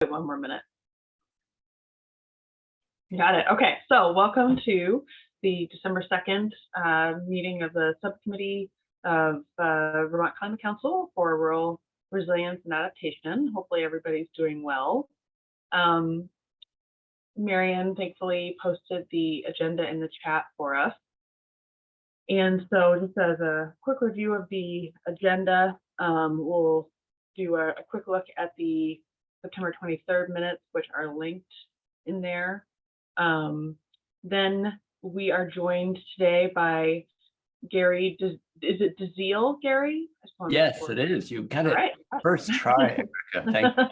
One more minute. Got it. Okay, so welcome to the December 2nd meeting of the subcommittee of Vermont Climate Council for Rural Resilience and Adaptation. Hopefully everybody's doing well. Marion thankfully posted the agenda in the chat for us. And so just as a quick review of the agenda, we'll do a quick look at the September 23rd minutes, which are linked in there. Then we are joined today by Gary. Is it DeZiel, Gary? Yes, it is. You got it right. First try, Erica. Thank you.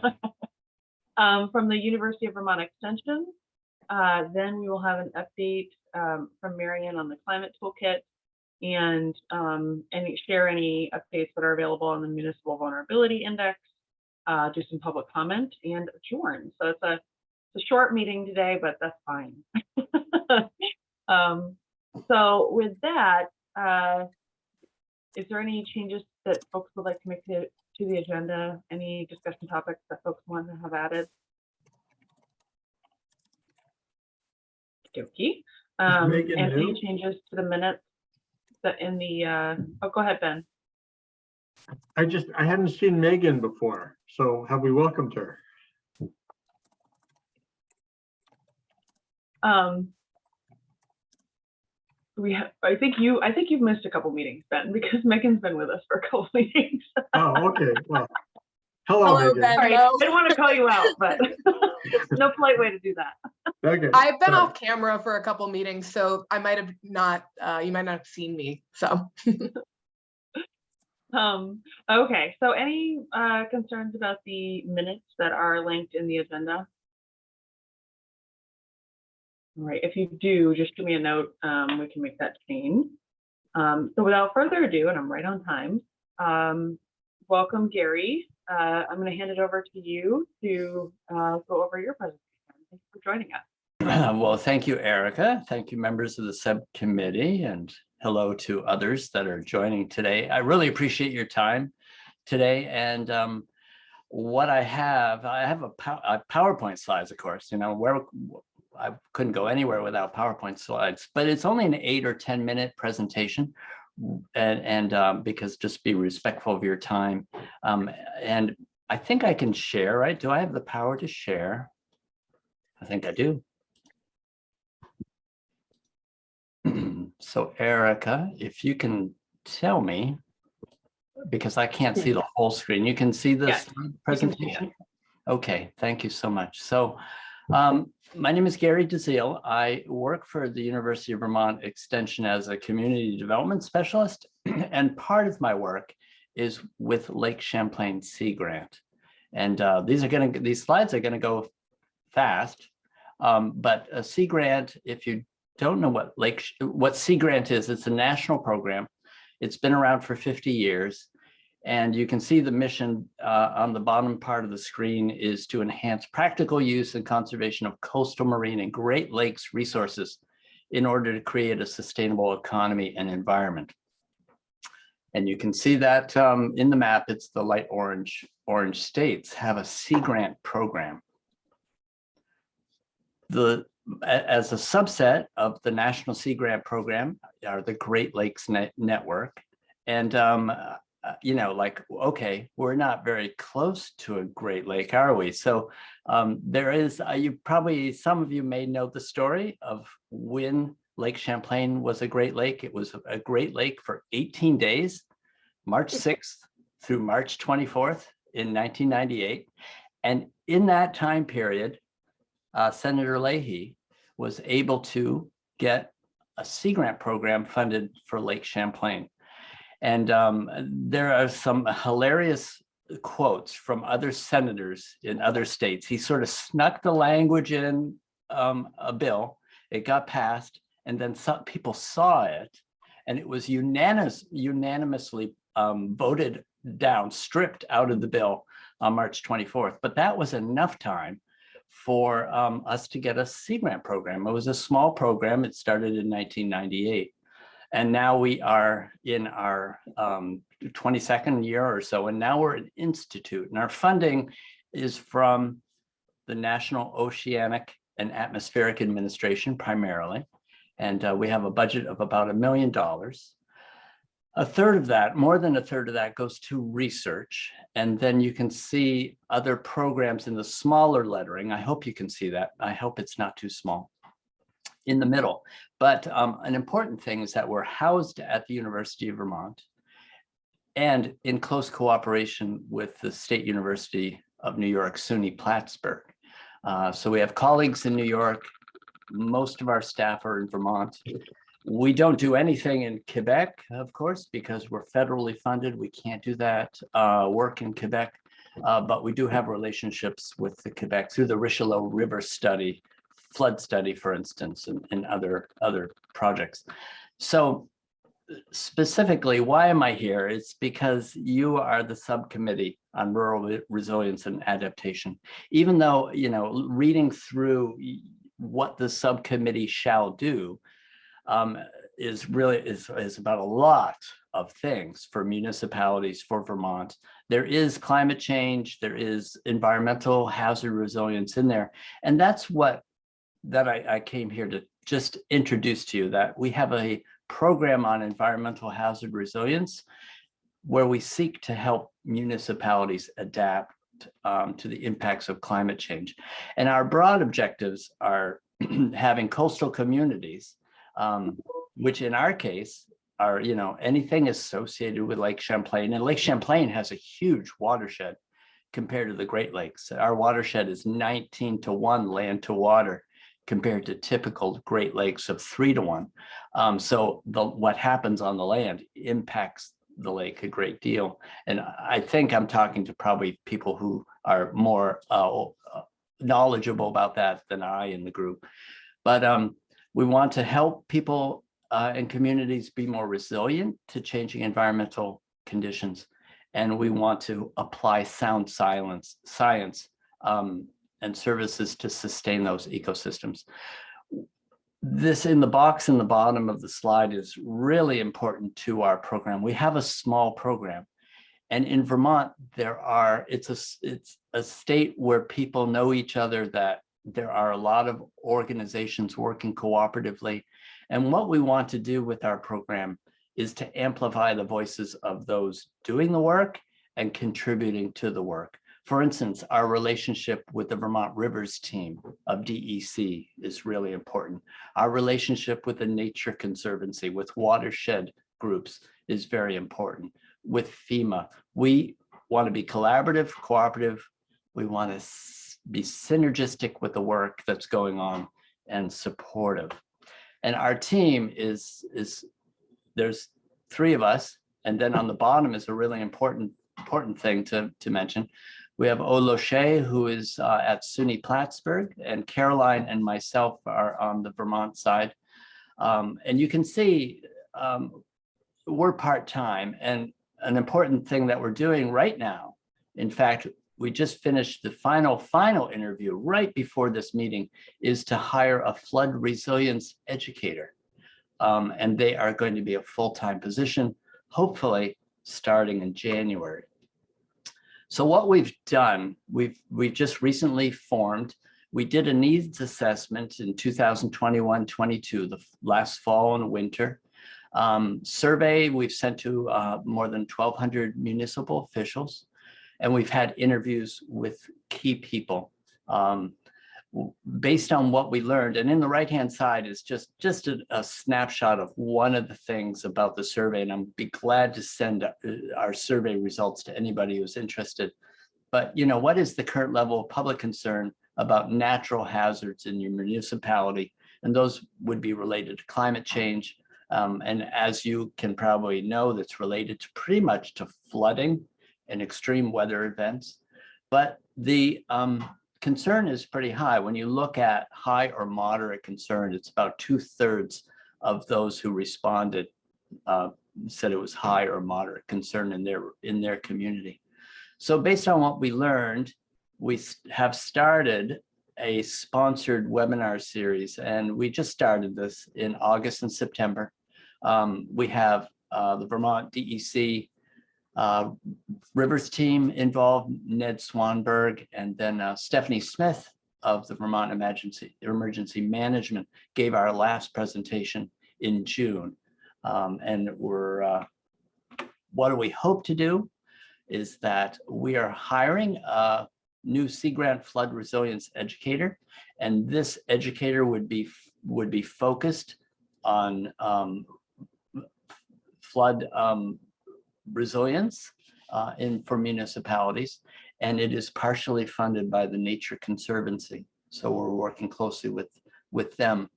From the University of Vermont Extension. Then we will have an update from Marion on the climate toolkit and share any updates that are available on the Municipal Vulnerability Index, do some public comment, and adjourn. So it's a short meeting today, but that's fine. So with that, is there any changes that folks would like to make to the agenda? Any discussion topics that folks want to have added? Okie. And any changes to the minutes that in the oh, go ahead, Ben. I hadn't seen Megan before, so have we welcomed her? I think you've missed a couple meetings, Ben, because Megan's been with us for a couple meetings. Oh, okay. Well, hello, Megan. Ben. Sorry, I didn't want to call you out, but no polite way to do that. Okay. I've been off camera for a couple meetings, so I might have not. You might not have seen me. So. Okay. So, any concerns about the minutes that are linked in the agenda? All right, if you do, just give me a note. We can make that change. So without further ado, and I'm right on time, welcome, Gary. I'm going to hand it over to you to go over your presentation. Thanks for joining us. Well, thank you, Erica. Thank you, members of the subcommittee, and hello to others that are joining today. I really appreciate your time today. And what I have a PowerPoint slides, of course, you know, where I couldn't go anywhere without PowerPoint slides, but it's only an 8 or 10 minute presentation, and because just be respectful of your time. And I think I can share, right? Do I have the power to share? I think I do. So Erica, if you can tell me, because I can't see the whole screen, you can see this presentation? Okay, thank you so much. So my name is Gary DeZiel. I work for the University of Vermont Extension as a community development specialist, and part of my work is with Lake Champlain Sea Grant. And these slides are going to go fast, but a Sea Grant, if you don't know what Sea Grant is, it's a national program. It's been around for 50 years. And you can see the mission on the bottom part of the screen is to enhance practical use and conservation of coastal, marine, and Great Lakes resources in order to create a sustainable economy and environment. And you can see that in the map, it's the light orange states have a Sea Grant program. As a subset of the National Sea Grant Program are the Great Lakes Network. And you know, like, okay, we're not very close to a Great Lake, are we? So there is, some of you may know the story of when Lake Champlain was a Great Lake. It was a Great Lake for 18 days, March 6th through March 24th in 1998. And in that time period, Senator Leahy was able to get a Sea Grant program funded for Lake Champlain. And there are some hilarious quotes from other senators in other states. He sort of snuck the language in a bill. It got passed, and then some people saw it, and it was unanimously voted down, stripped out of the bill on March 24th. But that was enough time for us to get a Sea Grant program. It was a small program. It started in 1998. And now we are in our 22nd year or so, and now we're an institute. And our funding is from the National Oceanic and Atmospheric Administration primarily. And we have a budget of about $1 million. A third of that, more than a third of that, goes to research. And then you can see other programs in the smaller lettering. I hope you can see that. I hope it's not too small in the middle. But an important thing is that we're housed at the University of Vermont and in close cooperation with the State University of New York, SUNY Plattsburgh. So we have colleagues in New York. Most of our staff are in Vermont. We don't do anything in Quebec, of course, because we're federally funded. We can't do that work in Quebec, but we do have relationships with the Quebec through the Richelieu River study, flood study, for instance, and other projects. So specifically, why am I here? It's because you are the subcommittee on rural resilience and adaptation. Even though, you know, reading through what the subcommittee shall do, is about a lot of things for municipalities, for Vermont. There is climate change, there is environmental hazard resilience in there. And that's that I came here to just introduce to you, that we have a program on environmental hazard resilience where we seek to help municipalities adapt to the impacts of climate change. And our broad objectives are having coastal communities, which in our case are, you know, anything associated with Lake Champlain. And Lake Champlain has a huge watershed compared to the Great Lakes. Our watershed is 19-to-1 land to water compared to typical Great Lakes of 3-to-1. So what happens on the land impacts the lake a great deal. And I think I'm talking to probably people who are more knowledgeable about that than I in the group. But we want to help people and communities be more resilient to changing environmental conditions. And we want to apply sound science and services to sustain those ecosystems. This in the box in the bottom of the slide is really important to our program. We have a small program. And in Vermont, it's a state where people know each other, that there are a lot of organizations working cooperatively. And what we want to do with our program is to amplify the voices of those doing the work and contributing to the work. For instance, our relationship with the Vermont Rivers team of DEC is really important. Our relationship with the Nature Conservancy, with watershed groups, is very important. With FEMA, we want to be collaborative, cooperative. We want to be synergistic with the work that's going on and supportive. And our team there's 3 of us. And then on the bottom is a really important thing to mention. We have Oloshe, who is at SUNY Plattsburgh, and Caroline and myself are on the Vermont side. And you can see we're part-time, and an important thing that we're doing right now, in fact, we just finished the final interview right before this meeting, is to hire a flood resilience educator. And they are going to be a full-time position, hopefully starting in January. So what we've done, we've just recently formed, we did a needs assessment in 2021-22, the last fall and winter. Survey we've sent to more than 1,200 municipal officials, and we've had interviews with key people based on what we learned. And in the right-hand side is just a snapshot of one of the things about the survey, and I'd be glad to send our survey results to anybody who's interested. But, you know, what is the current level of public concern about natural hazards in your municipality? And those would be related to climate change. And as you can probably know, that's related to pretty much to flooding and extreme weather events. But the concern is pretty high. When you look at high or moderate concern, it's about 2/3 of those who responded said it was high or moderate concern in their community. So based on what we learned, we have started a sponsored webinar series, and we just started this in August and September. We have the Vermont DEC Rivers team involved, Ned Swanberg, and then Stephanie Smith of the Vermont Emergency Management gave our last presentation in June. And what do we hope to do is that we are hiring a new Sea Grant flood resilience educator, and this educator would be focused on flood resilience for municipalities, and it is partially funded by the Nature Conservancy. So we're working closely with them.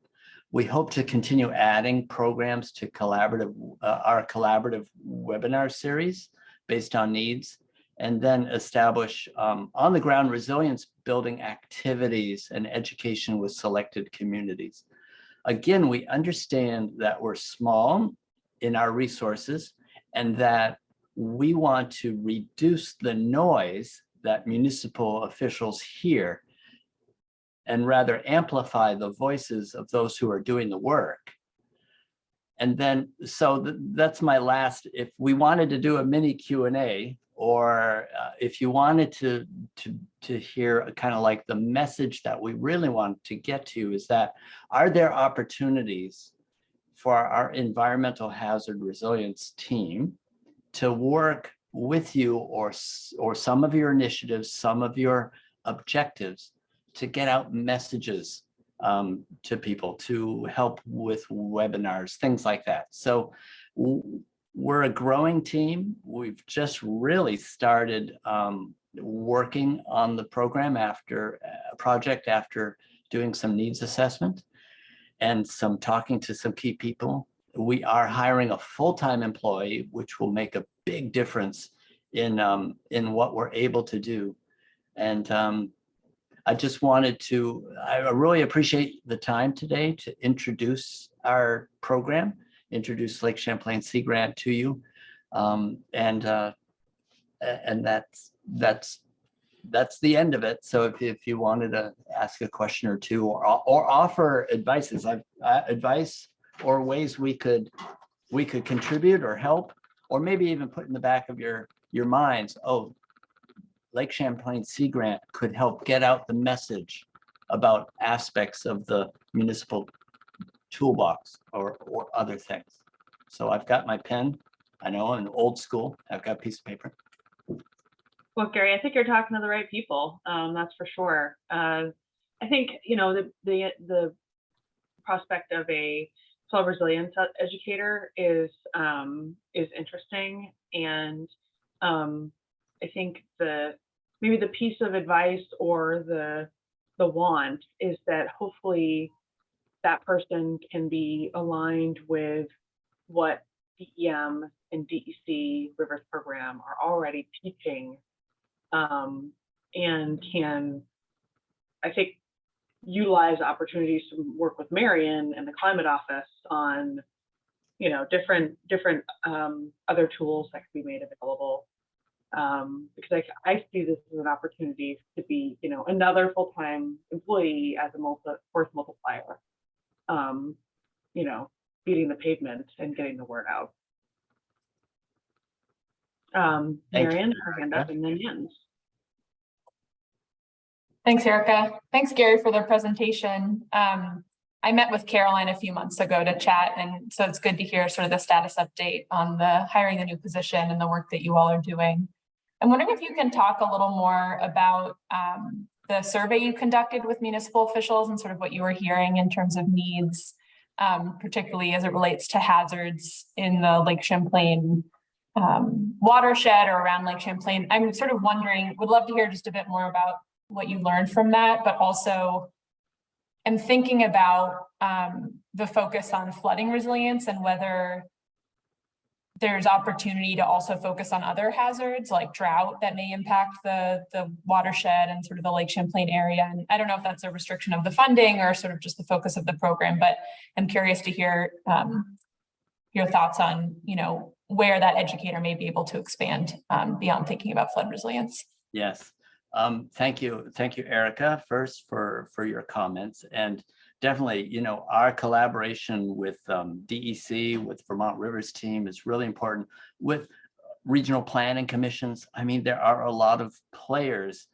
We hope to continue adding programs to our collaborative webinar series based on needs, and then establish on-the-ground resilience building activities and education with selected communities. Again, we understand that we're small in our resources and that we want to reduce the noise that municipal officials hear and rather amplify the voices of those who are doing the work. And then, so that's my last, if we wanted to do a mini Q&A, or if you wanted to hear kind of like the message that we really want to get to is that, are there opportunities for our environmental hazard resilience team to work with you or some of your initiatives, some of your objectives to get out messages to people, to help with webinars, things like that. So we're a growing team. We've just really started working on the program after doing some needs assessment and some talking to some key people. We are hiring a full-time employee, which will make a big difference in what we're able to do. And I just wanted to, I really appreciate the time today to introduce our program, introduce Lake Champlain Sea Grant to you. And that's the end of it. So if you wanted to ask a question or two or offer advice or ways we could contribute or help, or maybe even put in the back of your minds, oh, Lake Champlain Sea Grant could help get out the message about aspects of the municipal toolbox or other things. So I've got my pen. I know I'm old school. I've got a piece of paper. Well, Gary, I think you're talking to the right people. That's for sure. I think, you know, the prospect of a flood resilience educator is interesting, and I think maybe the piece of advice or the want is that hopefully that person can be aligned with what DEM and DEC Rivers program are already teaching, and can, I think, utilize opportunities to work with Marion and the climate office on, you know, different other tools that can be made available. Because I see this as an opportunity to be, you know, another full-time employee as a force multiplier, you know, beating the pavement and getting the word out. Marion, her hand up, and then Jens. Thanks, Erica. Thanks, Gary, for the presentation. I met with Caroline a few months ago to chat, and so it's good to hear sort of the status update on the hiring the new position and the work that you all are doing. I'm wondering if you can talk a little more about the survey you conducted with municipal officials and sort of what you were hearing in terms of needs, particularly as it relates to hazards in the Lake Champlain watershed or around Lake Champlain. I'm sort of wondering, would love to hear just a bit more about what you learned from that, but also I'm thinking about the focus on flooding resilience and whether there's opportunity to also focus on other hazards like drought that may impact the watershed and sort of the Lake Champlain area. And I don't know if that's a restriction of the funding or sort of just the focus of the program, but I'm curious to hear your thoughts on, you know, where that educator may be able to expand beyond thinking about flood resilience. Yes. Thank you, Erica, first for your comments, and definitely, you know, our collaboration with DEC, with Vermont Rivers team is really important. With regional planning commissions. I mean, there are a lot of players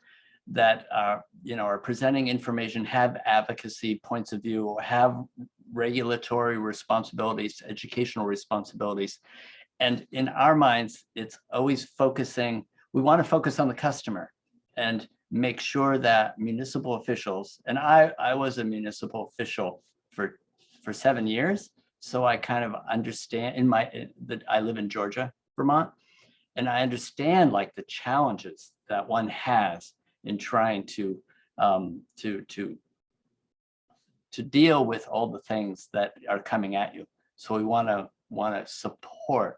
that are, are presenting information, have advocacy points of view, or have regulatory responsibilities, educational responsibilities. And in our minds, it's always focusing, we want to focus on the customer and make sure that municipal officials, and I was a municipal official for 7 years. So I kind of understand that I live in Georgia, Vermont, and I understand like the challenges that one has in trying to deal with all the things that are coming at you. So we want to support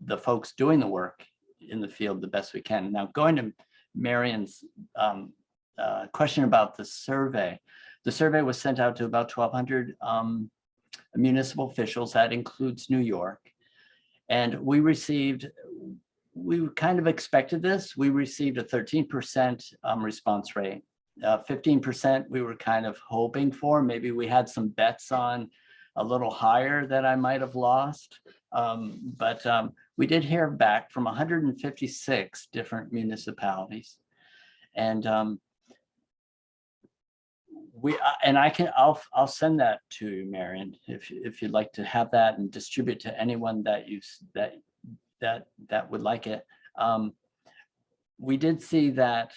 the folks doing the work in the field the best we can. Now, going to Marion's question about the survey was sent out to about 1,200 municipal officials. That includes New York. And we kind of expected this. We received a 13% response rate. 15% we were kind of hoping for. Maybe we had some bets on a little higher that I might have lost. But we did hear back from 156 different municipalities. And I'll send that to you, Marion, if you'd like to have that and distribute to anyone that would like it. We did see that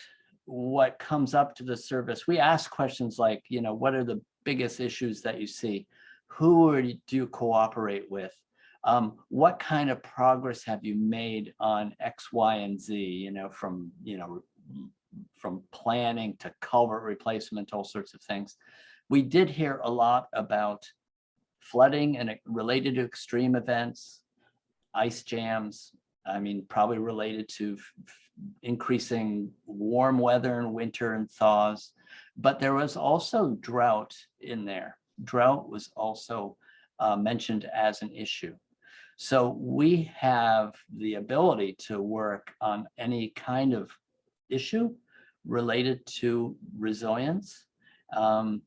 what comes up to the service, we ask questions like, what are the biggest issues that you see? Who do you cooperate with? What kind of progress have you made on X, Y, and Z, from planning to culvert replacement, all sorts of things. We did hear a lot about flooding and related to extreme events, ice jams, probably related to increasing warm weather in winter and thaws, but there was also drought in there. Drought was also mentioned as an issue. So we have the ability to work on any kind of issue related to resilience. But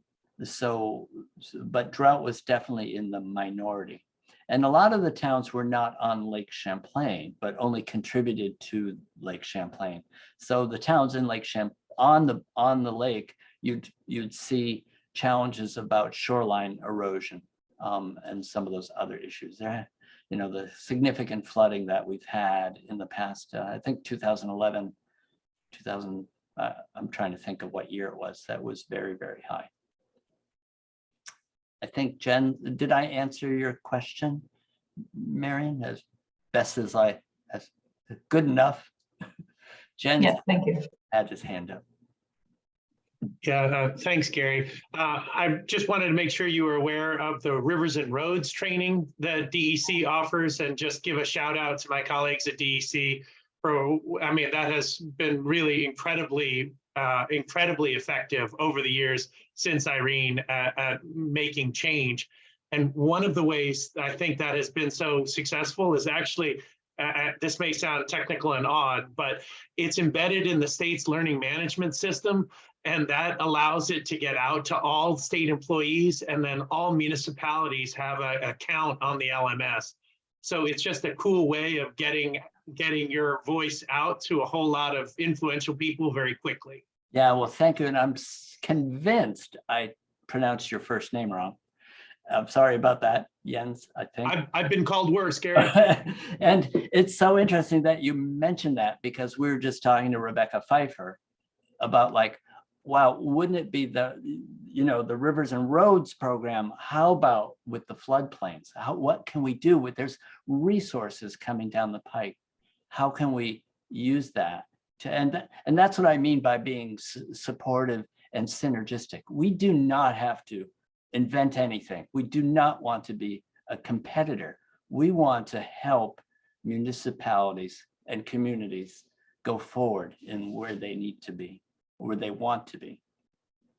drought was definitely in the minority. And a lot of the towns were not on Lake Champlain, but only contributed to Lake Champlain. So the towns in Lake Champlain, on the lake, you'd see challenges about shoreline erosion and some of those other issues there. The significant flooding that we've had in the past, I think 2011, I'm trying to think of what year it was, that was very, very high. I think, Jen, did I answer your question, Marion, as best as good enough? Jen, Yes, thank you. had his hand up. Yeah, thanks, Gary. I just wanted to make sure you were aware of the Rivers and Roads training that DEC offers, and just give a shout out to my colleagues at DEC for, that has been really incredibly effective over the years since Irene at making change. And one of the ways I think that has been so successful is actually, this may sound technical and odd, but it's embedded in the state's learning management system. And that allows it to get out to all state employees, and then all municipalities have an account on the LMS. So it's just a cool way of getting your voice out to a whole lot of influential people very quickly. Yeah, well, thank you. And I'm convinced I pronounced your first name wrong. I'm sorry about that, Jens, I think. I've been called worse, Gary. And it's so interesting that you mentioned that, because we were just talking to Rebecca Pfeiffer about wow, wouldn't it be the Rivers and Roads program? How about with the floodplains? What can we do there's resources coming down the pike? How can we use that and that's what I mean by being supportive and synergistic. We do not have to invent anything. We do not want to be a competitor. We want to help municipalities and communities go forward in where they need to be, where they want to be,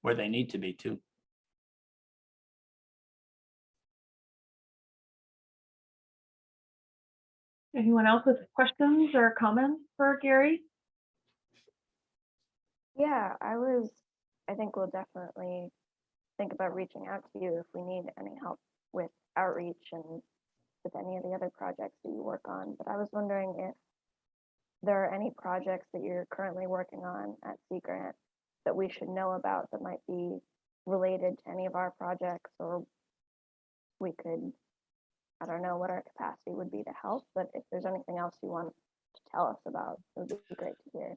where they need to be too. Anyone else with questions or comments for Gary? Yeah, I think we'll definitely think about reaching out to you if we need any help with outreach and with any of the other projects that you work on, but I was wondering if there are any projects that you're currently working on at Sea Grant that we should know about that might be related to any of our projects, or we could, I don't know what our capacity would be to help, but if there's anything else you want to tell us about, it would be great to hear.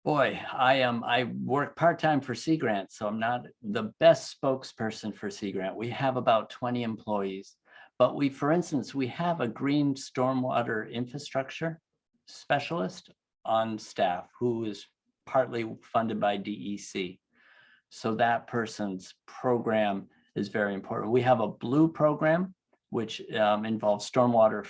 Boy, I work part-time for Sea Grant, so I'm not the best spokesperson for Sea Grant. We have about 20 employees, but we, for instance, we have a green stormwater infrastructure specialist on staff who is partly funded by DEC. So that person's program is very important. We have a blue program, which involves stormwater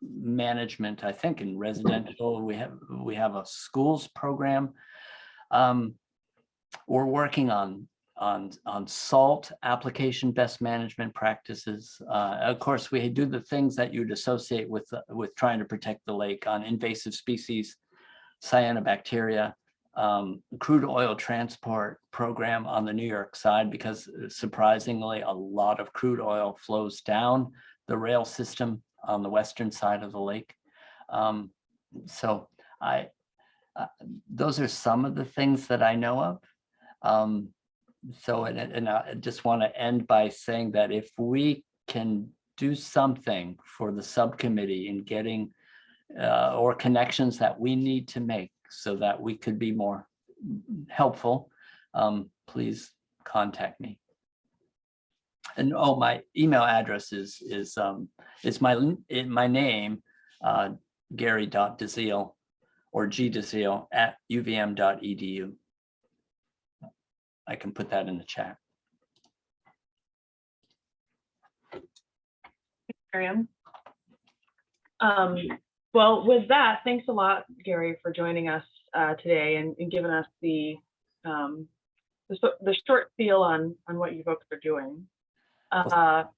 management, I think, in residential. We have a schools program. We're working on salt application best management practices. Of course, we do the things that you'd associate with trying to protect the lake on invasive species, cyanobacteria, crude oil transport program on the New York side, because surprisingly, a lot of crude oil flows down the rail system on the western side of the lake. So those are some of the things that I know of. So, and I just want to end by saying that if we can do something for the subcommittee in getting or connections that we need to make so that we could be more helpful, please contact me. And oh, my email address is my name, Gary.Dezeal or gdezeal @uvm.edu. I can put that in the chat. Miriam. Well, with that, thanks a lot, Gary, for joining us today and giving us the short feel on what you folks are doing.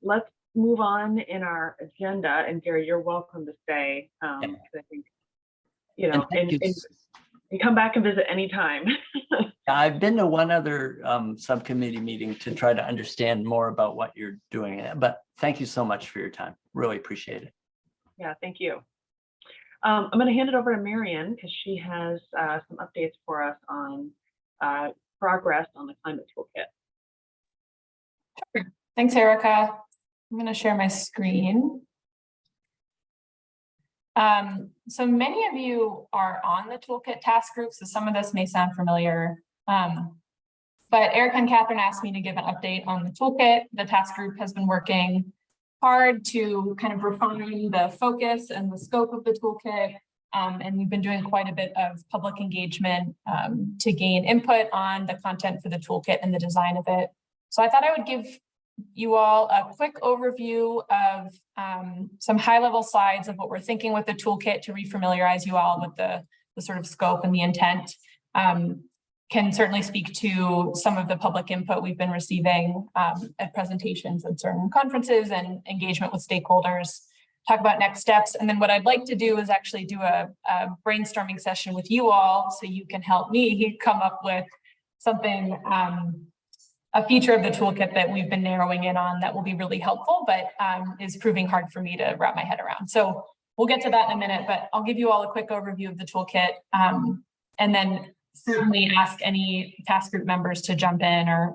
Let's move on in our agenda, and Gary, you're welcome to stay. I think, you know, and come back and visit anytime. I've been to one other subcommittee meeting to try to understand more about what you're doing, but thank you so much for your time. Really appreciate it. Yeah, thank you. I'm going to hand it over to Marion because she has some updates for us on progress on the climate toolkit. Sure. Thanks, Erica. I'm going to share my screen. So many of you are on the toolkit task group, so some of this may sound familiar. But Erica and Catherine asked me to give an update on the toolkit. The task group has been working hard to kind of refine the focus and the scope of the toolkit. And we've been doing quite a bit of public engagement to gain input on the content for the toolkit and the design of it. So I thought I would give you all a quick overview of some high-level slides of what we're thinking with the toolkit to refamiliarize you all with the sort of scope and the intent. Can certainly speak to some of the public input we've been receiving at presentations at certain conferences and engagement with stakeholders, talk about next steps. And then what I'd like to do is actually do a brainstorming session with you all so you can help me come up with something, a feature of the toolkit that we've been narrowing in on that will be really helpful, but is proving hard for me to wrap my head around. So we'll get to that in a minute, but I'll give you all a quick overview of the toolkit and then certainly ask any task group members to jump in or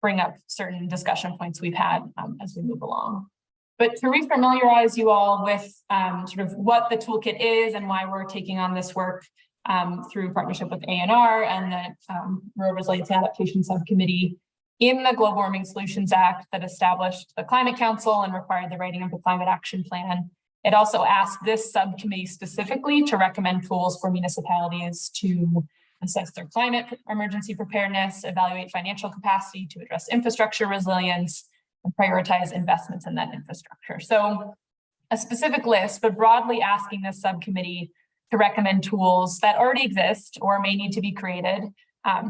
bring up certain discussion points we've had as we move along. But to refamiliarize you all with sort of what the toolkit is and why we're taking on this work through partnership with ANR and the Rural Resilience Adaptation Subcommittee in the Global Warming Solutions Act that established the Climate Council and required the writing of the Climate Action Plan. It also asked this subcommittee specifically to recommend tools for municipalities to assess their climate emergency preparedness, evaluate financial capacity to address infrastructure resilience, and prioritize investments in that infrastructure. So a specific list, but broadly asking this subcommittee to recommend tools that already exist or may need to be created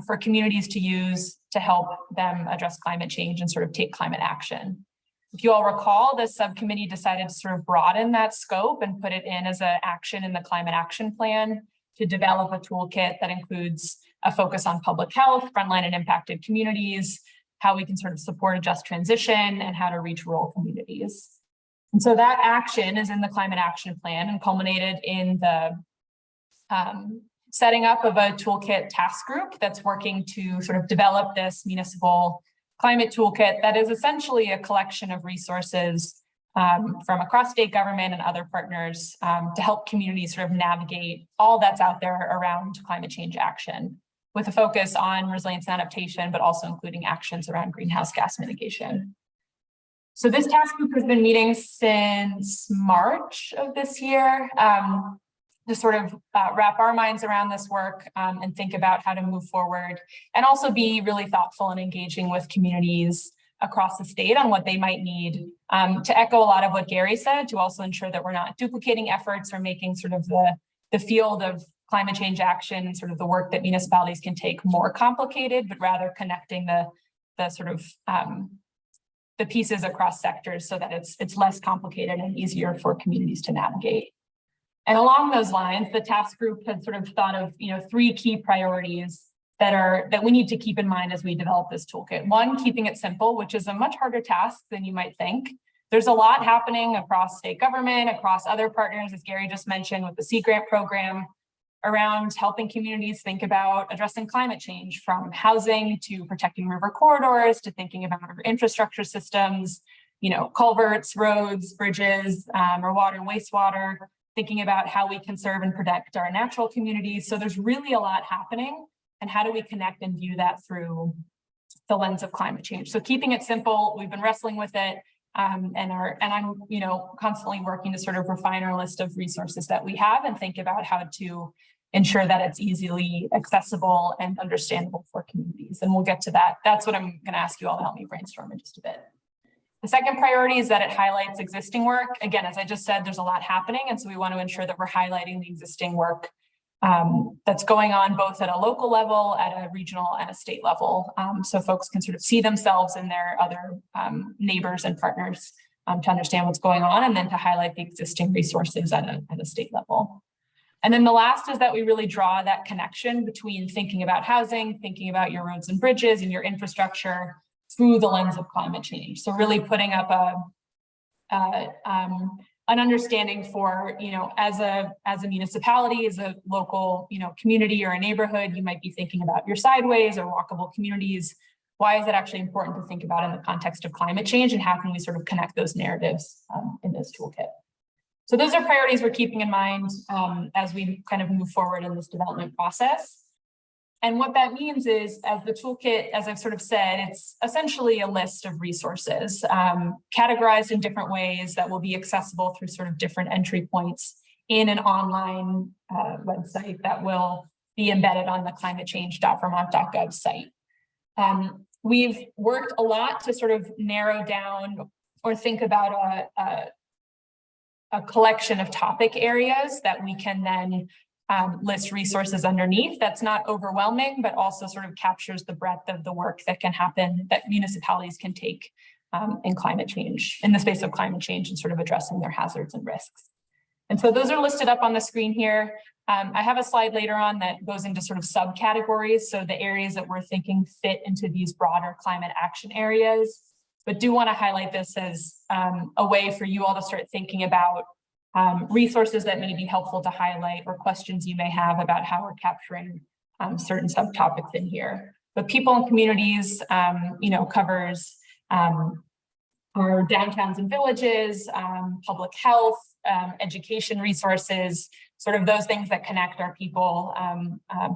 for communities to use to help them address climate change and sort of take climate action. If you all recall, this subcommittee decided to sort of broaden that scope and put it in as an action in the Climate Action Plan to develop a toolkit that includes a focus on public health, frontline and impacted communities, how we can sort of support a just transition, and how to reach rural communities. And so that action is in the climate action plan and culminated in the setting up of a toolkit task group that's working to sort of develop this municipal climate toolkit that is essentially a collection of resources from across state government and other partners to help communities sort of navigate all that's out there around climate change action, with a focus on resilience and adaptation, but also including actions around greenhouse gas mitigation. So this task group has been meeting since March of this year to sort of wrap our minds around this work and think about how to move forward, and also be really thoughtful and engaging with communities across the state on what they might need, to echo a lot of what Gary said, to also ensure that we're not duplicating efforts or making sort of the field of climate change action, sort of the work that municipalities can take, more complicated, but rather connecting the sort of the pieces across sectors so that it's less complicated and easier for communities to navigate. And along those lines, the task group had sort of thought of, you know, 3 key priorities that we need to keep in mind as we develop this toolkit. One, keeping it simple, which is a much harder task than you might think. There's a lot happening across state government, across other partners, as Gary just mentioned, with the Sea Grant program, around helping communities think about addressing climate change, from housing to protecting river corridors to thinking about our infrastructure systems, you know, culverts, roads, bridges, or water and wastewater, thinking about how we conserve and protect our natural communities. So there's really a lot happening, and how do we connect and view that through the lens of climate change? So keeping it simple, we've been wrestling with it, and I'm, you know, constantly working to sort of refine our list of resources that we have and think about how to ensure that it's easily accessible and understandable for communities. And we'll get to that. That's what I'm going to ask you all to help me brainstorm in just a bit. The second priority is that it highlights existing work. Again, as I just said, there's a lot happening, and so we want to ensure that we're highlighting the existing work that's going on both at a local level, at a regional and a state level, so folks can sort of see themselves in their other neighbors and partners to understand what's going on, and then to highlight the existing resources at a state level. And then the last is that we really draw that connection between thinking about housing, thinking about your roads and bridges and your infrastructure through the lens of climate change. So really putting up an understanding for, you know, as a municipality, as a local, you know, community or a neighborhood, you might be thinking about your sideways or walkable communities. Why is it actually important to think about in the context of climate change, and how can we sort of connect those narratives in this toolkit? So those are priorities we're keeping in mind as we kind of move forward in this development process. And what that means is, as the toolkit, as I've sort of said, it's essentially a list of resources categorized in different ways that will be accessible through sort of different entry points in an online website that will be embedded on the climatechange.vermont.gov site. We've worked a lot to sort of narrow down or think about a collection of topic areas that we can then list resources underneath. That's not overwhelming, but also sort of captures the breadth of the work that can happen, that municipalities can take in climate change, in the space of climate change, and sort of addressing their hazards and risks. And so those are listed up on the screen here. I have a slide later on that goes into sort of subcategories. So the areas that we're thinking fit into these broader climate action areas, but do want to highlight this as a way for you all to start thinking about resources that may be helpful to highlight, or questions you may have about how we're capturing certain subtopics in here. But people and communities, you know, covers our downtowns and villages, public health, education resources, sort of those things that connect our people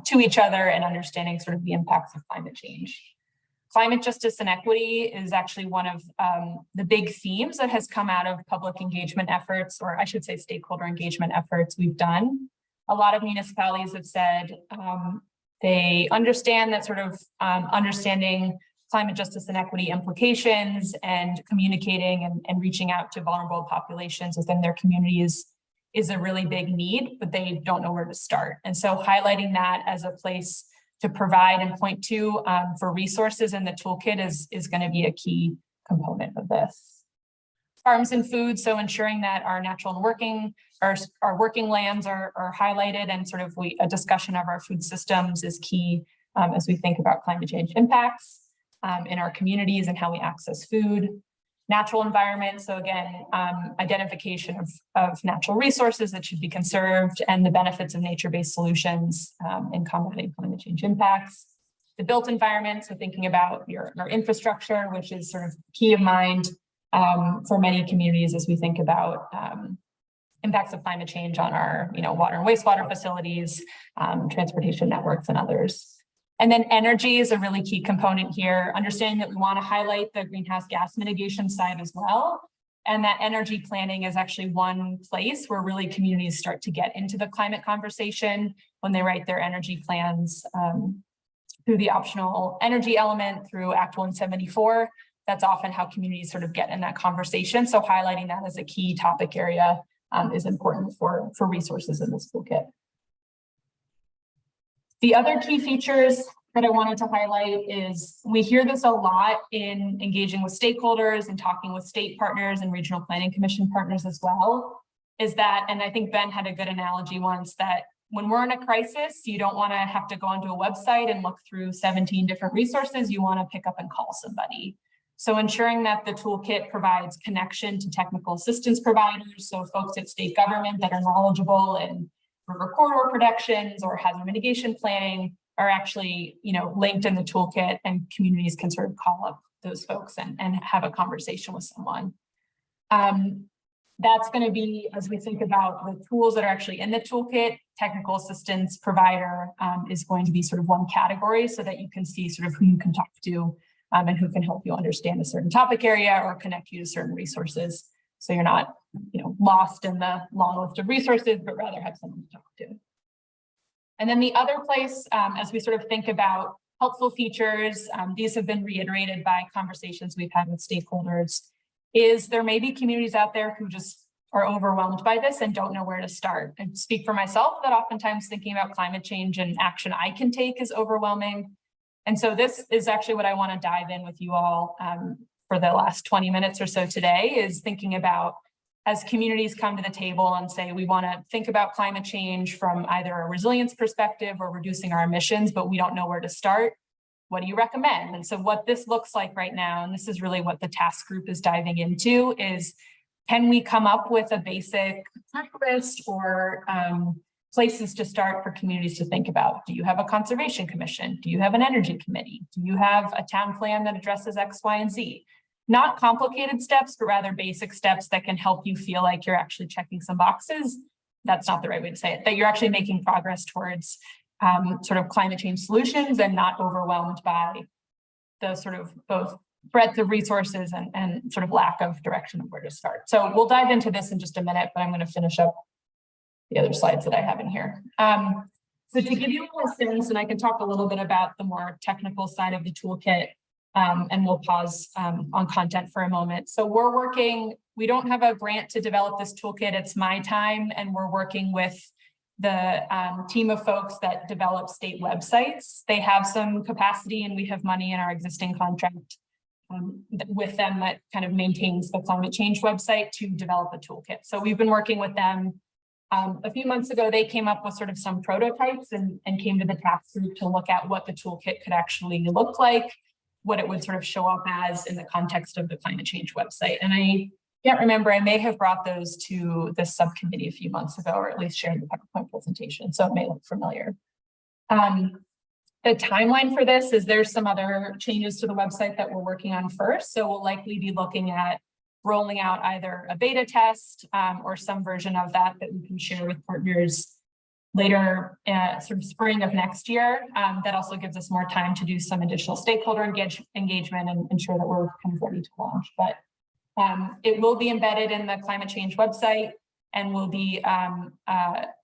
to each other, and understanding sort of the impacts of climate change. Climate justice and equity is actually one of the big themes that has come out of public engagement efforts, or I should say stakeholder engagement efforts we've done. A lot of municipalities have said they understand that sort of understanding climate justice and equity implications, and communicating and reaching out to vulnerable populations within their communities is a really big need, but they don't know where to start. And so highlighting that as a place to provide and point to for resources in the toolkit is going to be a key component of this. Farms and food, so ensuring that our natural and working, our working lands are highlighted, and sort of a discussion of our food systems is key as we think about climate change impacts in our communities and how we access food. natural environment. So again, identification of natural resources that should be conserved and the benefits of nature-based solutions in combating climate change impacts. The built environment, so thinking about our infrastructure, which is sort of key of mind for many communities as we think about impacts of climate change on our water and wastewater facilities, transportation networks, and others. And then energy is a really key component here, understanding that we want to highlight the greenhouse gas mitigation side as well. And that energy planning is actually one place where really communities start to get into the climate conversation when they write their energy plans through the optional energy element, through Act 174. That's often how communities sort of get in that conversation. So highlighting that as a key topic area is important for resources in this toolkit. The other key features that I wanted to highlight is we hear this a lot in engaging with stakeholders and talking with state partners and regional planning commission partners as well, is that, and I think Ben had a good analogy once, that when we're in a crisis, you don't want to have to go onto a website and look through 17 different resources. You want to pick up and call somebody. So ensuring that the toolkit provides connection to technical assistance providers, so folks at state government that are knowledgeable in river corridor protections or hazard mitigation planning are actually, linked in the toolkit, and communities can sort of call up those folks and have a conversation with someone. That's going to be, as we think about the tools that are actually in the toolkit, technical assistance provider is going to be sort of one category, so that you can see sort of who you can talk to and who can help you understand a certain topic area or connect you to certain resources. So you're not, lost in the long list of resources, but rather have someone to talk to. And then the other place, as we sort of think about helpful features, these have been reiterated by conversations we've had with stakeholders, is there may be communities out there who just are overwhelmed by this and don't know where to start. I speak for myself that oftentimes thinking about climate change and action I can take is overwhelming. And so this is actually what I want to dive in with you all for the last 20 minutes or so today, is thinking about, as communities come to the table and say, we want to think about climate change from either a resilience perspective or reducing our emissions, but we don't know where to start. What do you recommend? And so what this looks like right now, and this is really what the task group is diving into, is can we come up with a basic checklist or places to start for communities to think about? Do you have a conservation commission? Do you have an energy committee? Do you have a town plan that addresses X, Y, and Z? Not complicated steps, but rather basic steps that can help you feel like you're actually checking some boxes. That's not the right way to say it, that you're actually making progress towards sort of climate change solutions and not overwhelmed by the sort of both breadth of resources and sort of lack of direction of where to start. So we'll dive into this in just a minute, but I'm going to finish up the other slides that I have in here. So to give you a sense, and I can talk a little bit about the more technical side of the toolkit, and we'll pause on content for a moment. So we're working, we don't have a grant to develop this toolkit, it's my time, and we're working with the team of folks that develop state websites. They have some capacity and we have money in our existing contract with them that kind of maintains the climate change website to develop a toolkit. So we've been working with them. A few months ago, they came up with sort of some prototypes and came to the task group to look at what the toolkit could actually look like, what it would sort of show up as in the context of the climate change website. And I can't remember, I may have brought those to this subcommittee a few months ago, or at least shared the PowerPoint presentation, so it may look familiar. The timeline for this is there's some other changes to the website that we're working on first. So we'll likely be looking at rolling out either a beta test or some version of that we can share with partners later, sort of spring of next year. That also gives us more time to do some additional stakeholder engagement and ensure that we're kind of ready to launch. But it will be embedded in the climate change website and will be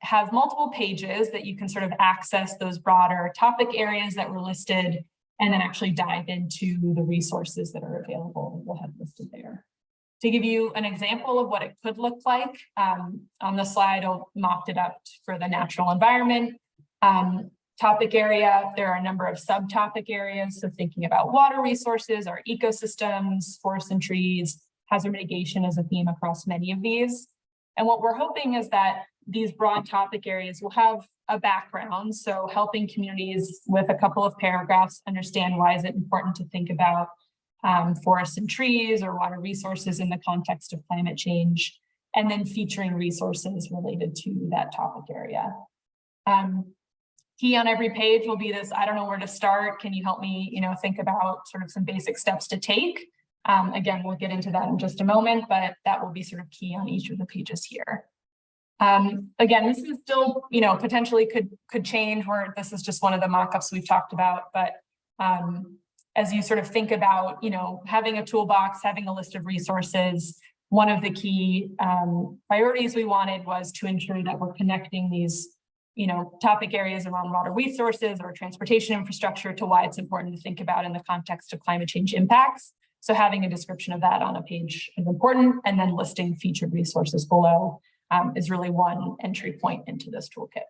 have multiple pages that you can sort of access those broader topic areas that were listed, and then actually dive into the resources that are available that we'll have listed there. To give you an example of what it could look like, on the slide, I mocked it up for the natural environment topic area. There are a number of subtopic areas. So thinking about water resources, our ecosystems, forests and trees, hazard mitigation is a theme across many of these. And what we're hoping is that these broad topic areas will have a background. So helping communities with a couple of paragraphs understand why is it important to think about forests and trees or water resources in the context of climate change, and then featuring resources related to that topic area. Key on every page will be this, I don't know where to start. Can you help me, think about sort of some basic steps to take? Again, we'll get into that in just a moment, but that will be sort of key on each of the pages here. Again, this is still, potentially could change, where this is just one of the mock-ups we've talked about, but as you sort of think about, having a toolbox, having a list of resources, one of the key priorities we wanted was to ensure that we're connecting these, topic areas around water resources or transportation infrastructure to why it's important to think about in the context of climate change impacts. So having a description of that on a page is important, and then listing featured resources below is really one entry point into this toolkit.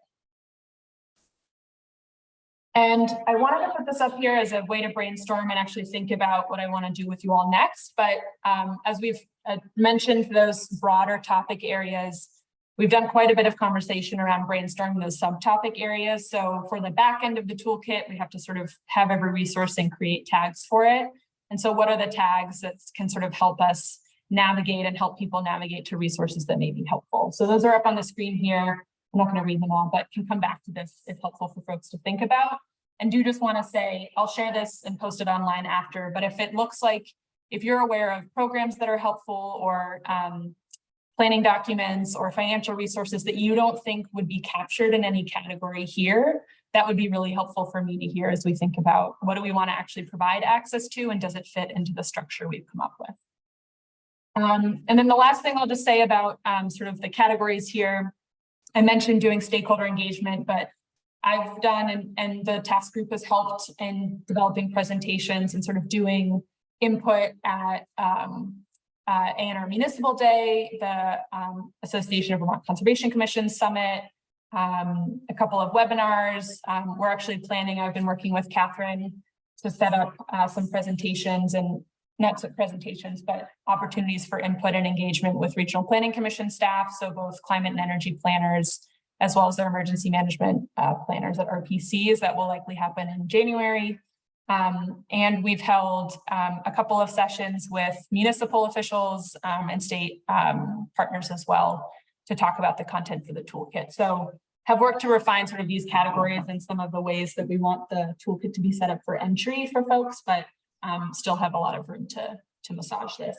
And I wanted to put this up here as a way to brainstorm and actually think about what I want to do with you all next. But as we've mentioned those broader topic areas, we've done quite a bit of conversation around brainstorming those subtopic areas. So for the back end of the toolkit, we have to sort of have every resource and create tags for it. And so what are the tags that can sort of help us navigate and help people navigate to resources that may be helpful? So those are up on the screen here. I'm not going to read them all, but can come back to this if helpful for folks to think about. And do just want to say, I'll share this and post it online after, but if it looks like, if you're aware of programs that are helpful or planning documents or financial resources that you don't think would be captured in any category here, that would be really helpful for me to hear as we think about what do we want to actually provide access to, and does it fit into the structure we've come up with. And then the last thing I'll just say about sort of the categories here, I mentioned doing stakeholder engagement, but I've done, and the task group has helped in developing presentations and sort of doing input at A&R Municipal Day, the Association of Vermont Conservation Commission Summit, a couple of webinars. We're actually planning, I've been working with Catherine to set up some presentations, and not presentations, but opportunities for input and engagement with Regional Planning Commission staff. So both climate and energy planners, as well as their emergency management planners at RPCs. That will likely happen in January. And we've held a couple of sessions with municipal officials and state partners as well to talk about the content for the toolkit. So have worked to refine sort of these categories and some of the ways that we want the toolkit to be set up for entry for folks, but still have a lot of room to massage this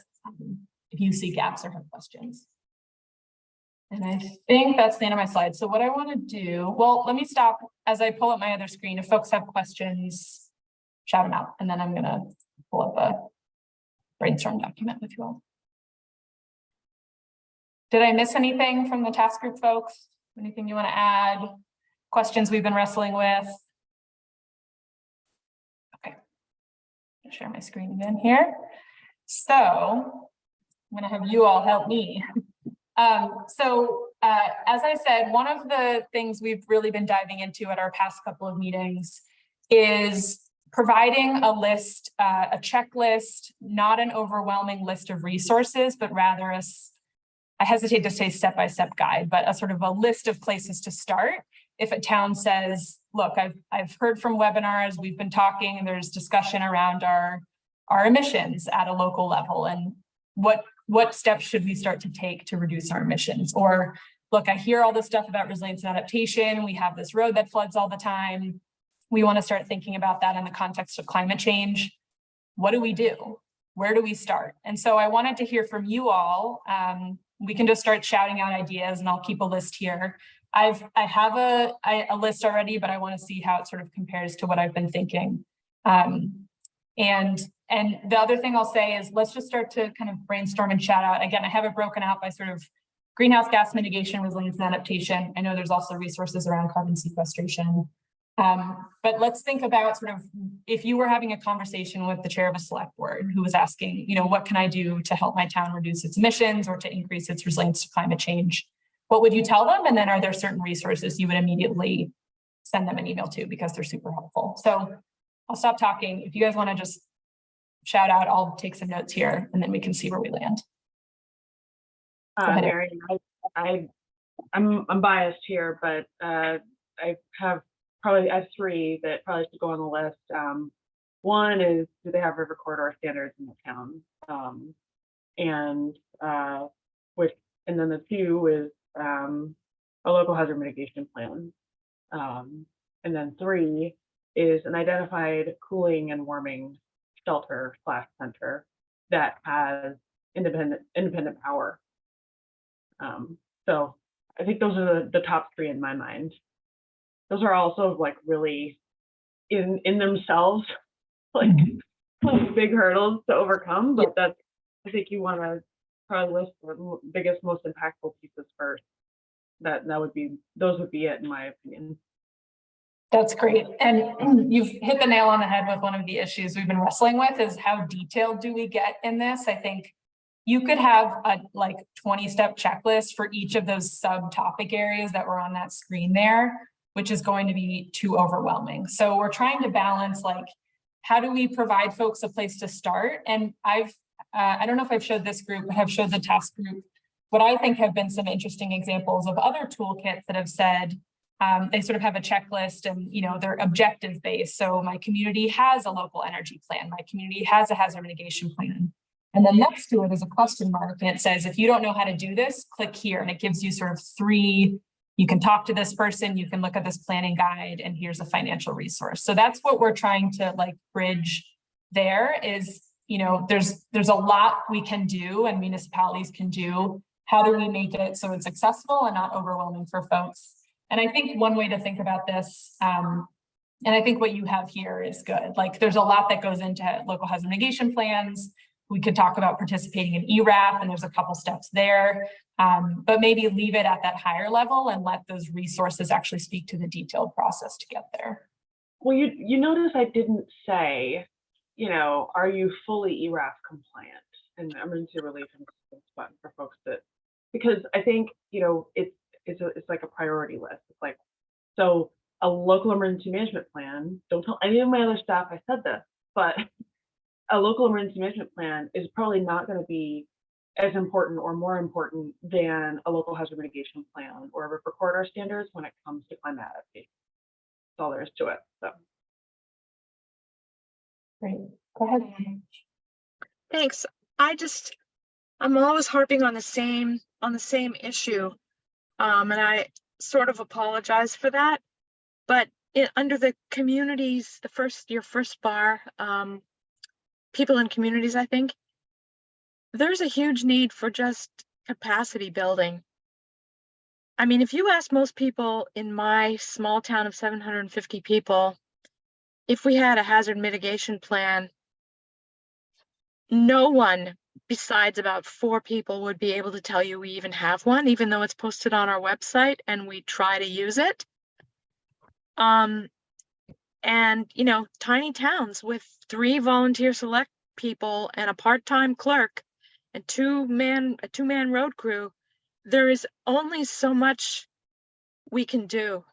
if you see gaps or have questions. And I think that's the end of my slide. So what I want to do, well, let me stop as I pull up my other screen. If folks have questions, shout them out, and then I'm going to pull up a brainstorm document with you all. Did I miss anything from the task group, folks? Anything you want to add? Questions we've been wrestling with? Okay, I'll share my screen again here. So I'm going to have you all help me. As I said, one of the things we've really been diving into at our past couple of meetings is providing a list, a checklist, not an overwhelming list of resources, but rather I hesitate to say step-by-step guide, but a sort of a list of places to start. If a town says, look, I've heard from webinars, we've been talking, and there's discussion around our emissions at a local level, and what steps should we start to take to reduce our emissions? Or look, I hear all this stuff about resilience and adaptation. We have this road that floods all the time. We want to start thinking about that in the context of climate change. What do we do? Where do we start? And so I wanted to hear from you all. We can just start shouting out ideas, and I'll keep a list here. I have a list already, but I want to see how it sort of compares to what I've been thinking. And the other thing I'll say is let's just start to kind of brainstorm and chat out. Again, I have it broken out by sort of greenhouse gas mitigation, resilience, and adaptation. I know there's also resources around carbon sequestration. But let's think about sort of if you were having a conversation with the chair of a select board who was asking, what can I do to help my town reduce its emissions or to increase its resilience to climate change? What would you tell them? And then are there certain resources you would immediately send them an email to because they're super helpful? So I'll stop talking. If you guys want to just shout out, I'll take some notes here and then we can see where we land. Mary, I'm biased here, but I have three that probably should go on the list. One is, do they have river corridor standards in the town? And then the two is a local hazard mitigation plan. And then three is an identified cooling and warming shelter / center that has independent power. So I think those are the top three in my mind. Those are also like really in themselves like big hurdles to overcome, but that's, I think you want to probably list the biggest, most impactful pieces first. Those would be it in my opinion. That's great. And you've hit the nail on the head with one of the issues we've been wrestling with is how detailed do we get in this? I think you could have a like 20-step checklist for each of those subtopic areas that were on that screen there, which is going to be too overwhelming. So we're trying to balance like, how do we provide folks a place to start? And I don't know if I've showed this group, but have showed the task group what I think have been some interesting examples of other toolkits that have said, they sort of have a checklist and, you know, they're objective based. So my community has a local energy plan. My community has a hazard mitigation plan. And then next to it is a question mark. And it says, if you don't know how to do this, click here. And it gives you sort of three, you can talk to this person, you can look at this planning guide, and here's a financial resource. So that's what we're trying to like bridge there is, you know, there's a lot we can do and municipalities can do. How do we make it so it's accessible and not overwhelming for folks? And I think one way to think about this, and I think what you have here is good. Like there's a lot that goes into local hazard mitigation plans. We could talk about participating in ERAF, and there's a couple steps there, but maybe leave it at that higher level and let those resources actually speak to the detailed process to get there. Well, you notice I didn't say, you know, are you fully ERAF compliant and emergency relief and button for folks that, because I think, you know, it's like a priority list. It's like, so a local emergency management plan, don't tell any of my other staff I said this, but a local emergency management plan is probably not going to be as important or more important than a local hazard mitigation plan or river corridor standards when it comes to climate adaptation. That's all there is to it. So. Great, go ahead. Thanks. I'm always harping on the same issue. And I sort of apologize for that, but under the communities, your first bar, people in communities, I think, there's a huge need for just capacity building. I mean, if you ask most people in my small town of 750 people, if we had a hazard mitigation plan, no one besides about 4 people would be able to tell you we even have one, even though it's posted on our website and we try to use it. And, you know, tiny towns with 3 volunteer select people and a part-time clerk and a two-man road crew, there is only so much we can do.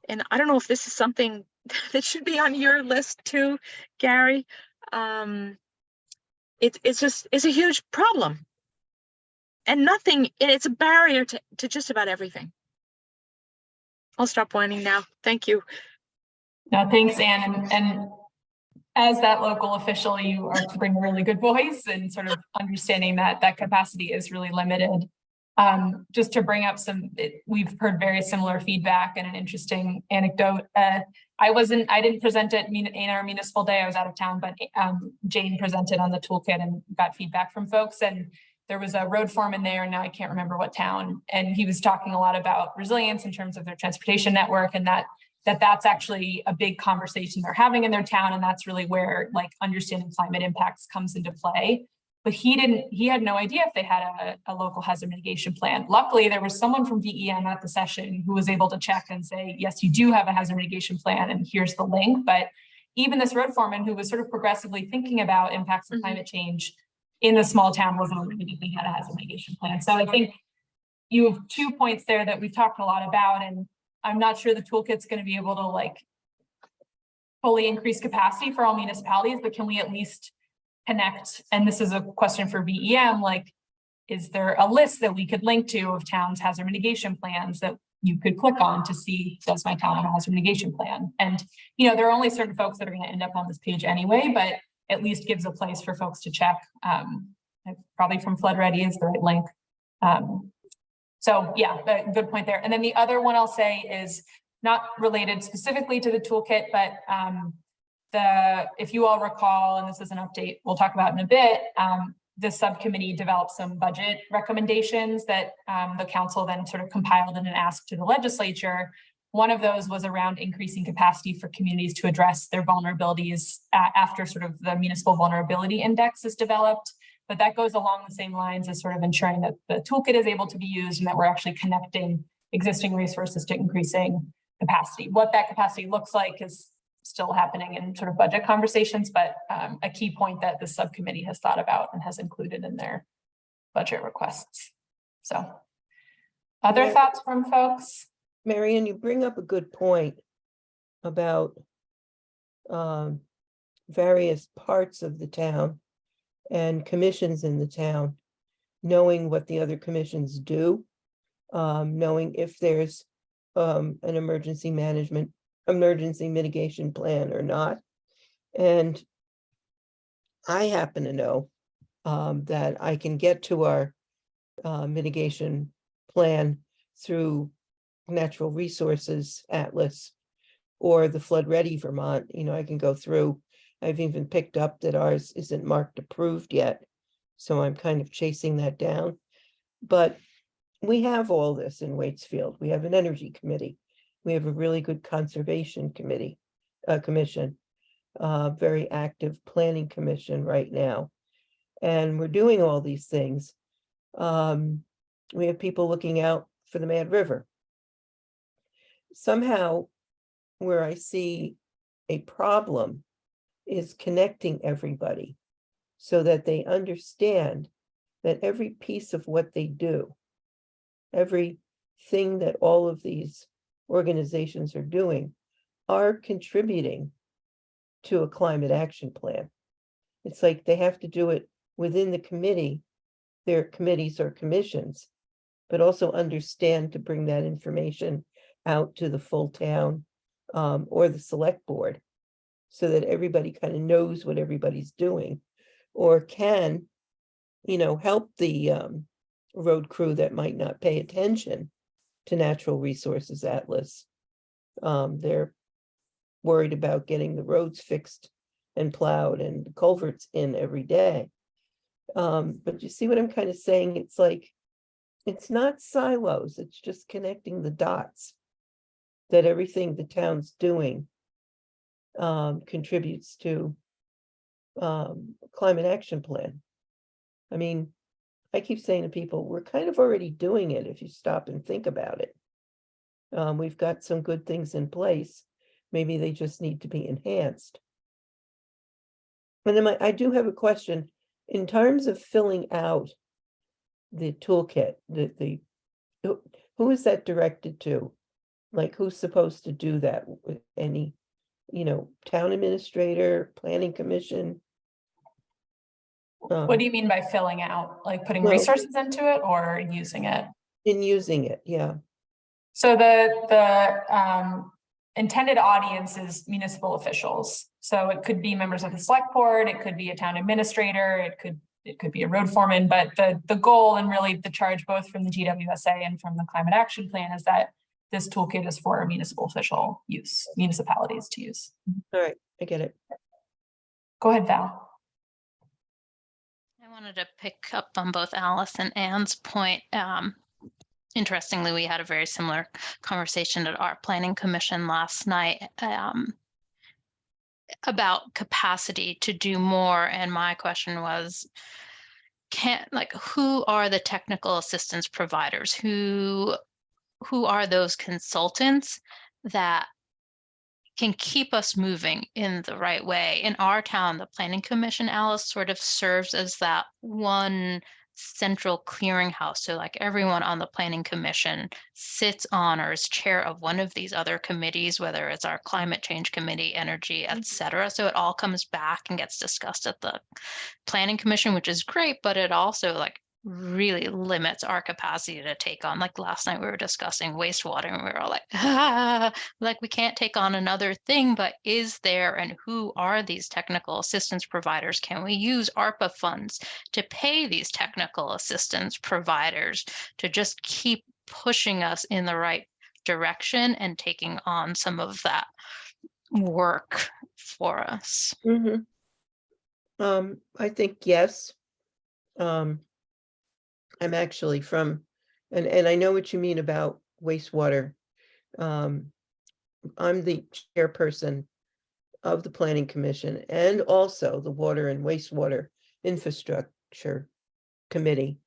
And I don't know if this is something that should be on your list too, Gary. It's a huge problem. And it's a barrier to just about everything. I'll stop whining now. Thank you. No, thanks, Anne. And as that local official, you are to bring a really good voice and sort of understanding that capacity is really limited. Just to bring up we've heard very similar feedback and an interesting anecdote. I didn't present it in our municipal day, I was out of town, but Jane presented on the toolkit and got feedback from folks. And there was a road foreman there, and now I can't remember what town. And he was talking a lot about resilience in terms of their transportation network, and that's actually a big conversation they're having in their town. And that's really where like understanding climate impacts comes into play. But he had no idea if they had a local hazard mitigation plan. Luckily, there was someone from VEM at the session who was able to check and say, yes, you do have a hazard mitigation plan, and here's the link. But even this road foreman who was sort of progressively thinking about impacts of climate change in the small town wasn't aware that he had a hazard mitigation plan. So I think you have 2 points there that we've talked a lot about, and I'm not sure the toolkit's going to be able to like fully increase capacity for all municipalities, but can we at least connect? And this is a question for VEM, like, is there a list that we could link to of towns' hazard mitigation plans that you could click on to see, does my town have a hazard mitigation plan? And, you know, there are only certain folks that are going to end up on this page anyway, but at least gives a place for folks to check. Probably from Flood Ready is the right link. So yeah, good point there. And then the other one I'll say is not related specifically to the toolkit, but if you all recall, and this is an update we'll talk about in a bit, the subcommittee developed some budget recommendations that the council then sort of compiled in an ask to the legislature. One of those was around increasing capacity for communities to address their vulnerabilities after sort of the municipal vulnerability index is developed. But that goes along the same lines as sort of ensuring that the toolkit is able to be used and that we're actually connecting existing resources to increasing capacity. What that capacity looks like is still happening in sort of budget conversations, but a key point that the subcommittee has thought about and has included in their budget requests. So other thoughts from folks? Marion, you bring up a good point about various parts of the town and commissions in the town, knowing what the other commissions do, knowing if there's an emergency mitigation plan or not. And I happen to know that I can get to our mitigation plan through Natural Resources Atlas or the Flood Ready Vermont. You know, I can go through. I've even picked up that ours isn't marked approved yet, so I'm kind of chasing that down. But we have all this in Waitsfield. We have an energy committee. We have a really good conservation commission, very active planning commission right now. And we're doing all these things. We have people looking out for the Mad River. Somehow, where I see a problem is connecting everybody so that they understand that every piece of what they do, everything that all of these organizations are doing, are contributing to a climate action plan. It's like they have to do it within the committee, their committees or commissions, but also understand to bring that information out to the full town or the select board, so that everybody kind of knows what everybody's doing, or can, you know, help the road crew that might not pay attention to Natural Resources Atlas. They're worried about getting the roads fixed and plowed and the culverts in every day. But you see what I'm kind of saying? It's like, it's not silos, it's just connecting the dots, that everything the town's doing contributes to climate action plan. I mean, I keep saying to people, we're kind of already doing it if you stop and think about it. We've got some good things in place. Maybe they just need to be enhanced. And then I do have a question. In terms of filling out the toolkit, who is that directed to? Like, who's supposed to do that? With any, you know, town administrator, planning commission? What do you mean by filling out? Like putting Well, resources into it or using it? In using it, yeah. So the intended audience is municipal officials. So it could be members of the select board, it could be a town administrator, it could be a road foreman, but the goal and really the charge both from the GWSA and from the climate action plan is that this toolkit is for municipal official use, municipalities to use. All right, I get it. Go ahead, Val. I wanted to pick up on both Alice and Anne's point. Interestingly, we had a very similar conversation at our planning commission last night about capacity to do more. And my question was, who are the technical assistance providers? Who are those consultants that can keep us moving in the right way? In our town, the planning commission, Alice, sort of serves as that one central clearinghouse. So like everyone on the planning commission sits on or is chair of one of these other committees, whether it's our climate change committee, energy, et cetera. So it all comes back and gets discussed at the planning commission, which is great, but it also, like, really limits our capacity to take on. Like last night, we were discussing wastewater, and we were all like we can't take on another thing. But is there, and who are these technical assistance providers? Can we use ARPA funds to pay these technical assistance providers to just keep pushing us in the right direction and taking on some of that work for us? I think yes. I'm actually from, and I know what you mean about wastewater. I'm the chairperson of the Planning Commission and also the Water and Wastewater Infrastructure Committee.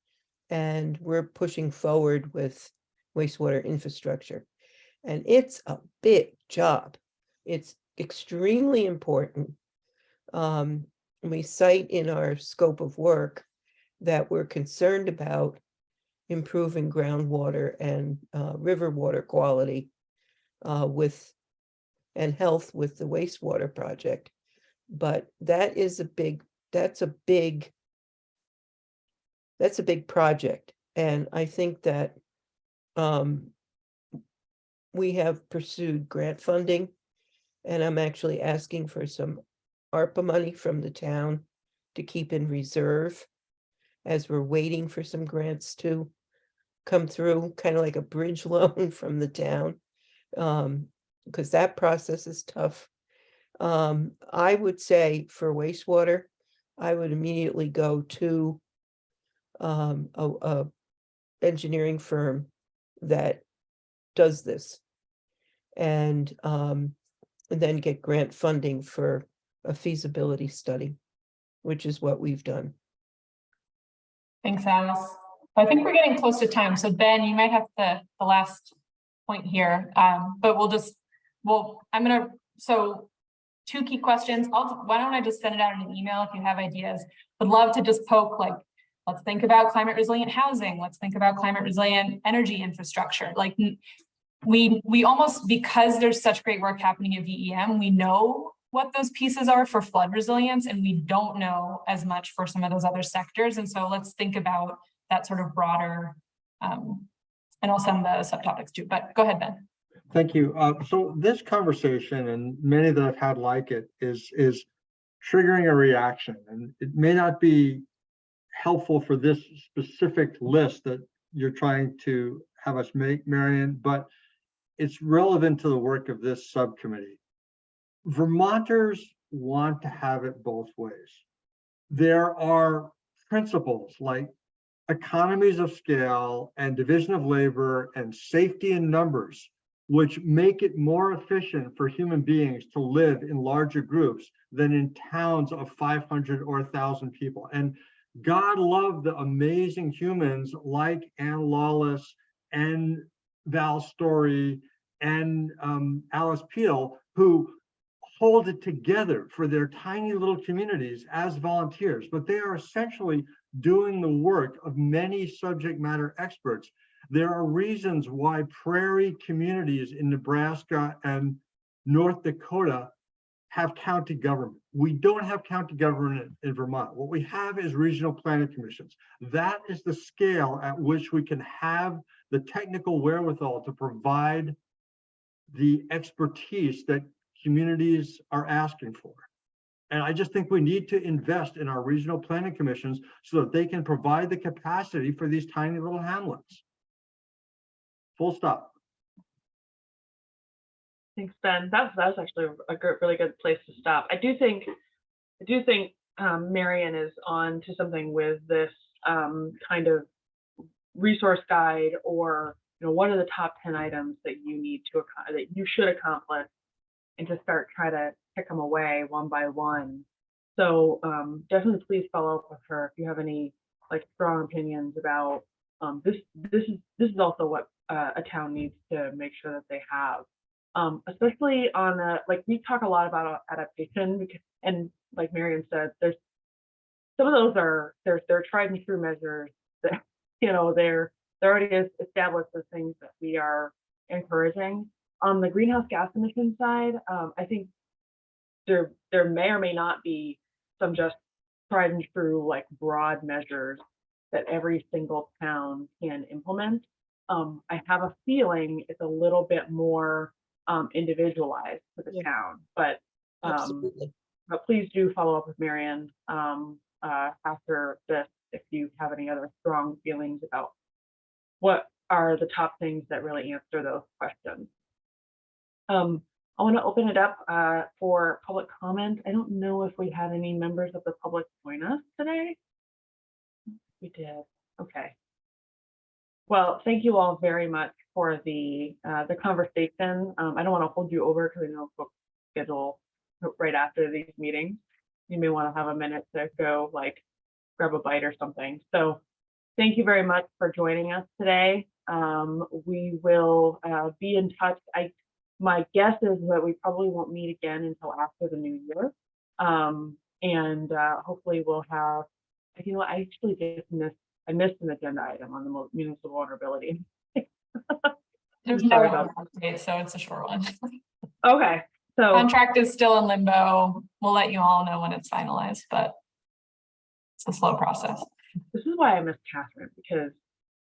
And we're pushing forward with wastewater infrastructure. And it's a big job. It's extremely important. We cite in our scope of work that we're concerned about improving groundwater and river water quality and health with the wastewater project. But that's a big project. And I think that we have pursued grant funding, and I'm actually asking for some ARPA money from the town to keep in reserve as we're waiting for some grants to come through, kind of like a bridge loan from the town, because that process is tough. I would say for wastewater, I would immediately go to a engineering firm that does this, and then get grant funding for a feasibility study, which is what we've done. Thanks, Alice. I think we're getting close to time. So Ben, you might have the last point here, but so 2 key questions. Why don't I just send it out in an email if you have ideas? Would love to just poke, like, let's think about climate resilient housing. Let's think about climate resilient energy infrastructure. Like we almost, because there's such great work happening at VEM, we know what those pieces are for flood resilience, and we don't know as much for some of those other sectors. And so let's think about that sort of broader, and I'll send the subtopics too, but go ahead, Ben. Thank you. So this conversation, and many that I've had like it, is triggering a reaction. And it may not be helpful for this specific list that you're trying to have us make, Marion, but it's relevant to the work of this subcommittee. Vermonters want to have it both ways. There are principles like economies of scale and division of labor and safety in numbers, which make it more efficient for human beings to live in larger groups than in towns of 500 or 1,000 people. And God love the amazing humans like Ann Lawless and Val Story and Alice Peel, who hold it together for their tiny little communities as volunteers, but they are essentially doing the work of many subject matter experts. There are reasons why prairie communities in Nebraska and North Dakota have county government. We don't have county government in Vermont. What we have is regional planning commissions. That is the scale at which we can have the technical wherewithal to provide the expertise that communities are asking for. And I just think we need to invest in our regional planning commissions so that they can provide the capacity for these tiny little hamlets. Full stop. Thanks, Ben. That's actually a really good place to stop. I do think Marion is on to something with this kind of resource guide, or what are the top 10 items that you should accomplish, and to start try to pick them away one by one. So definitely please follow up with her if you have any strong opinions about this. This is also what a town needs to make sure that they have, especially on we talk a lot about adaptation, because, and like Marion said, there's some of those they're tried and true measures that they're already established as things that we are encouraging. On the greenhouse gas emission side, I think there may or may not be some just tried and true broad measures that every single town can implement. I have a feeling it's a little bit more individualized for the Yeah. town, but Absolutely. please do follow up with Marion after this if you have any other strong feelings about what are the top things that really answer those questions. I want to open it up for public comment. I don't know if we had any members of the public join us today. We did. Okay. Well, thank you all very much for the conversation. I don't want to hold you over because I know folks schedule right after these meetings. You may want to have a minute to go like grab a bite or something. So thank you very much for joining us today. We will be in touch. My guess is that we probably won't meet again until after the new year. And hopefully we'll have, you know, I actually just missed an agenda item on the municipal vulnerability. There's Sorry no about update, so it's a short one. Okay, so Contract is still in limbo. We'll let you all know when it's finalized, but it's a slow process. this is why I miss Catherine, because,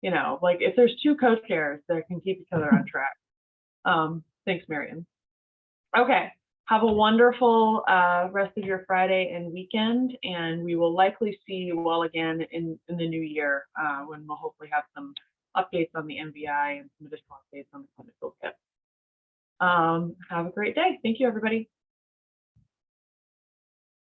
you know, like if there's two co-chairs that can keep each other on track. Thanks, Marion. Okay, have a wonderful rest of your Friday and weekend, and we will likely see you all again in the new year when we'll hopefully have some updates on the MVI and some additional updates on the clinical tip. Have a great day. Thank you, everybody.